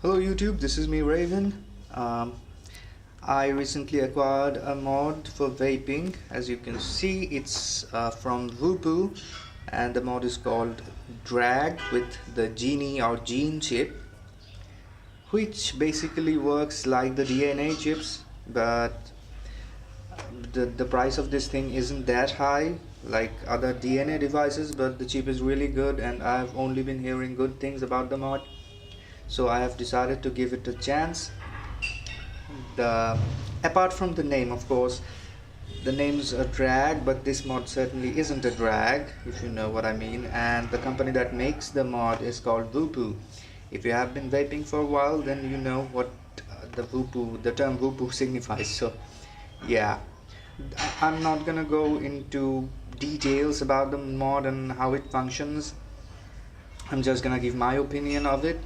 Hello YouTube, this is me Raven. I recently acquired a mod for vaping. As you can see, it's from VOOPOO, and the mod is called Drag with the Genie or Gene chip, which basically works like the DNA chips, but the price of this thing isn't that high like other DNA devices, but the chip is really good and I've only been hearing good things about the mod. So I have decided to give it a chance. The apart from the name, of course, the name's a drag, but this mod certainly isn't a drag, if you know what I mean. And the company that makes the mod is called VOOPOO. If you have been vaping for a while, then you know what the term VOOPOO signifies. So yeah, I'm not gonna go into details about the mod and how it functions. I'm just gonna give my opinion of it,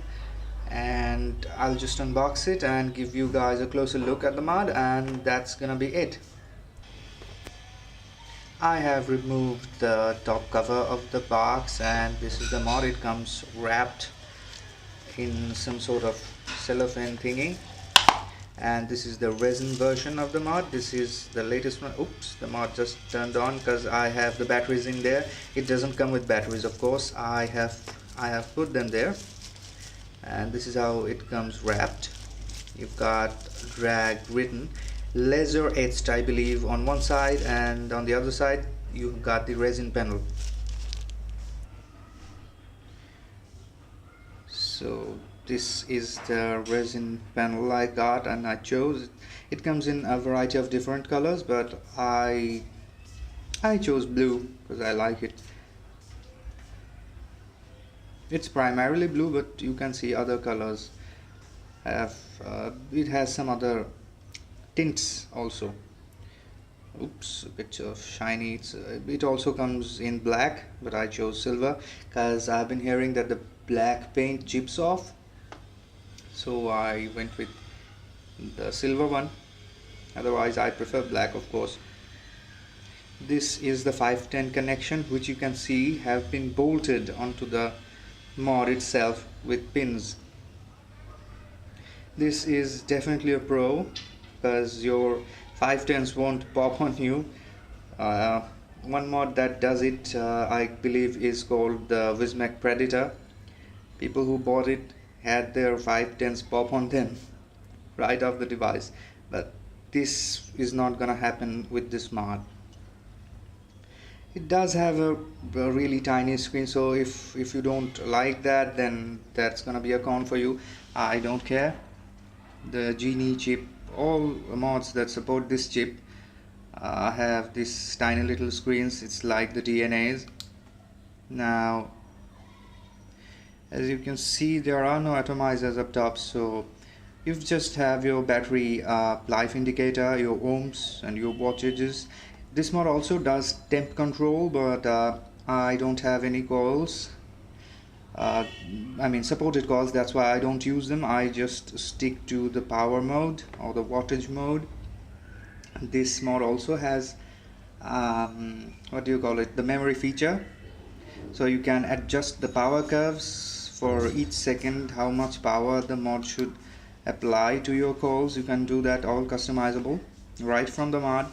and I'll just unbox it and give you guys a closer look at the mod, and that's gonna be it. I have removed the top cover of the box, and this is the mod. It comes wrapped in some sort of cellophane thingy, and this is the resin version of the mod. This is the latest one. Oops, the mod just turned on because I have the batteries in there. It doesn't come with batteries, of course. I have put them there, and this is how it comes wrapped. You've got drag written, laser etched I believe on one side, and on the other side you've got the resin panel. So this is the resin panel I got and I chose. It comes in a variety of different colors, but I chose blue because I like it. It's primarily blue, but you can see other colors have it has some other tints also. Oops, a bit of shiny. It also comes in black, but I chose silver because I've been hearing that the black paint chips off, so I went with the silver one. Otherwise I prefer black, of course. This is the 510 connection, which you can see have been bolted onto the mod itself with pins. This is definitely a pro because your 510s won't pop on you. One mod that does it, I believe, is called the Wismac Predator. People who bought it had their 510s pop on them right off the device, but this is not gonna happen with this mod. It does have a really tiny screen, so if you don't like that, then that's gonna be a con for you. I don't care. The Genie chip, all mods that support this chip have these tiny little screens. It's like the DNAs. Now, as you can see, there are no atomizers up top, so you just have your battery life indicator, your ohms, and your wattages. This mod also does temp control, but I don't have any coils. I mean supported coils, that's why I don't use them. I just stick to the power mode or the wattage mode. This mod also has what do you call it, the memory feature, so you can adjust the power curves for each second, how much power the mod should apply to your coils. You can do that, all customizable right from the mod.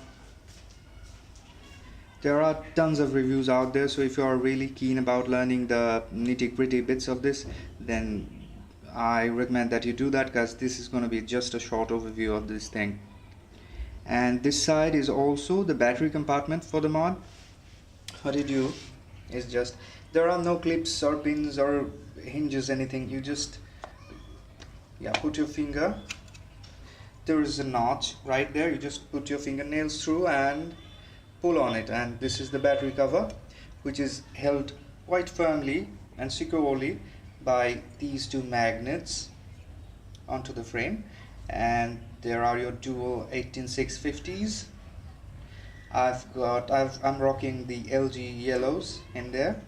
There are tons of reviews out there, so if you are really keen about learning the nitty-gritty bits of this, then I recommend that you do that, because this is going to be just a short overview of this thing. And this side is also the battery compartment for the mod. What you do is just, there are no clips or pins or hinges, anything. You just put your finger, there is a notch right there, you just put your fingernails through and pull on it, and this is the battery cover, which is held quite firmly and securely by these two magnets onto the frame. And there are your dual 18650s. I'm rocking the LG yellows in there,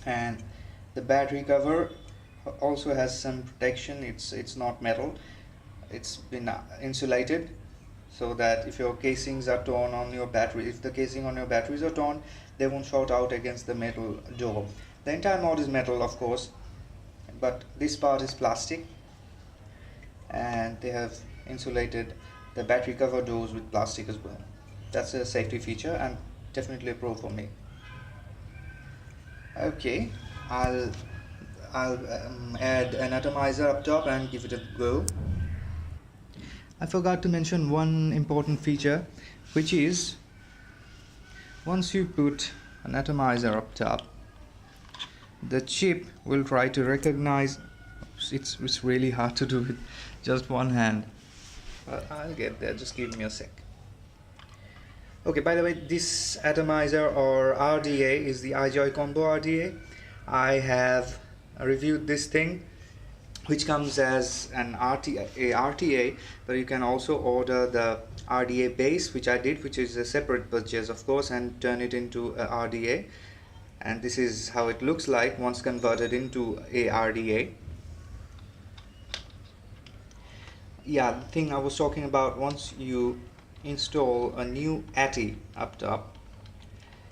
and the battery cover also has some protection. It's not metal, it's been insulated, so that if your casings are torn on your battery, if the casing on your batteries are torn, they won't short out against the metal door. The entire mod is metal, of course, but this part is plastic. and they have insulated the battery cover doors with plastic as well. That's a safety feature and definitely a pro for me. Okay, I'll add an atomizer up top and give it a go. I forgot to mention one important feature, which is once you put an atomizer up top, the chip will try to recognize. It's really hard to do with just one hand. I'll get there, just give me a sec. Okay, by the way, this atomizer or RDA is the iJoy Combo RDA. I have reviewed this thing, which comes as an RTA, but you can also order the RDA base, which I did, which is a separate purchase of course, and turn it into a RDA. And this is how it looks like once converted into a RDA. Yeah, the thing I was talking about, once you install a new ATI up top,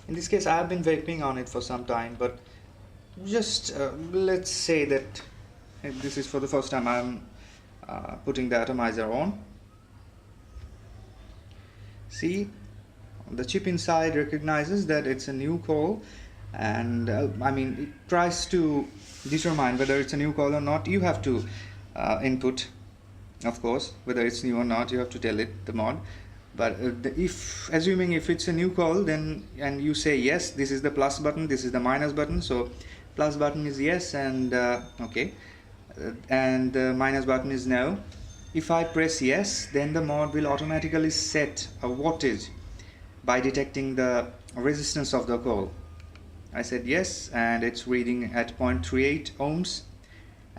in this case I have been vaping on it for some time, but just let's say that this is for the first time I'm putting the atomizer on. See, the chip inside recognizes that it's a new call, and I mean, it tries to determine whether it's a new call or not. You have to input, of course, whether it's new or not. You have to tell it, the mod. But assuming if it's a new call, then and you say yes, this is the plus button, this is the minus button. So plus button is yes, and okay, and the minus button is no. If I press yes, then the mod will automatically set a wattage by detecting the resistance of the call. I said yes, and it's reading at 0.38 ohms,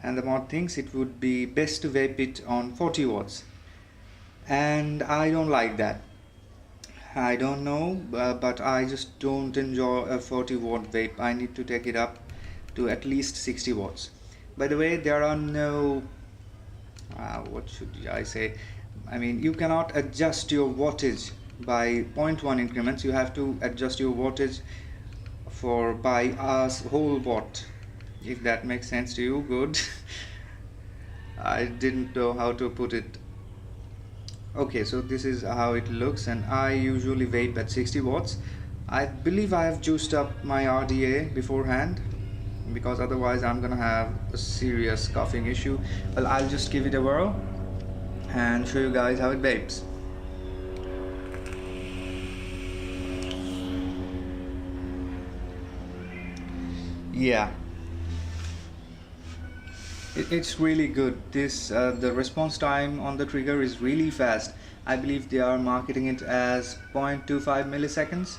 and the mod thinks it would be best to vape it on 40 watts. And I don't like that. I don't know, but I just don't enjoy a 40 watt vape. I need to take it up to at least 60 watts. By the way, there are no what should I say, I mean, you cannot adjust your wattage by 0.1 increments. You have to adjust your wattage by a whole watt, if that makes sense to you. Good. I didn't know how to put it. Okay, so this is how it looks, and I usually vape at 60 watts. I believe I have juiced up my RDA beforehand, because otherwise I'm gonna have a serious coughing issue. Well, I'll just give it a whirl and show you guys how it vapes. Yeah, it's really good. This the response time on the trigger is really fast. I believe they are marketing it as 0.25 milliseconds.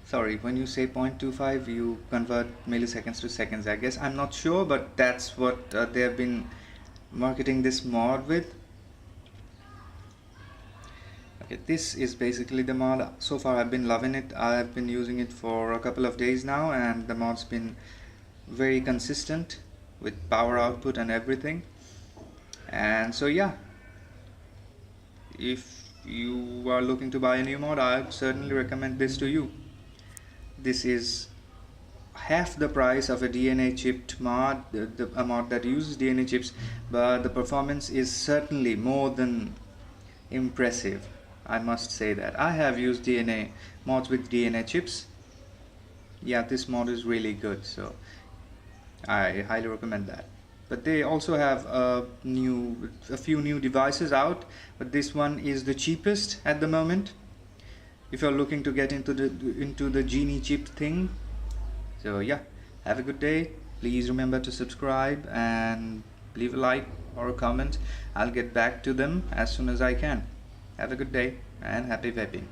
Sorry, when you say 0.25, you convert milliseconds to seconds, I guess. I'm not sure, but that's what they have been marketing this mod with. Okay, this is basically the mod. So far I've been loving it. I've been using it for a couple of days now, and the mod's been very consistent with power output and everything. And so yeah, if you are looking to buy a new mod, I certainly recommend this to you. This is half the price of a DNA chipped mod, a mod that uses DNA chips, but the performance is certainly more than impressive. I must say that. I have used DNA mods with DNA chips. Yeah, this mod is really good, so I highly recommend that. But they also have a few new devices out, but this one is the cheapest at the moment if you're looking to get into the Genie chip thing. So yeah, have a good day. Please remember to subscribe and leave a like or a comment. I'll get back to them as soon as I can. Have a good day and happy vaping.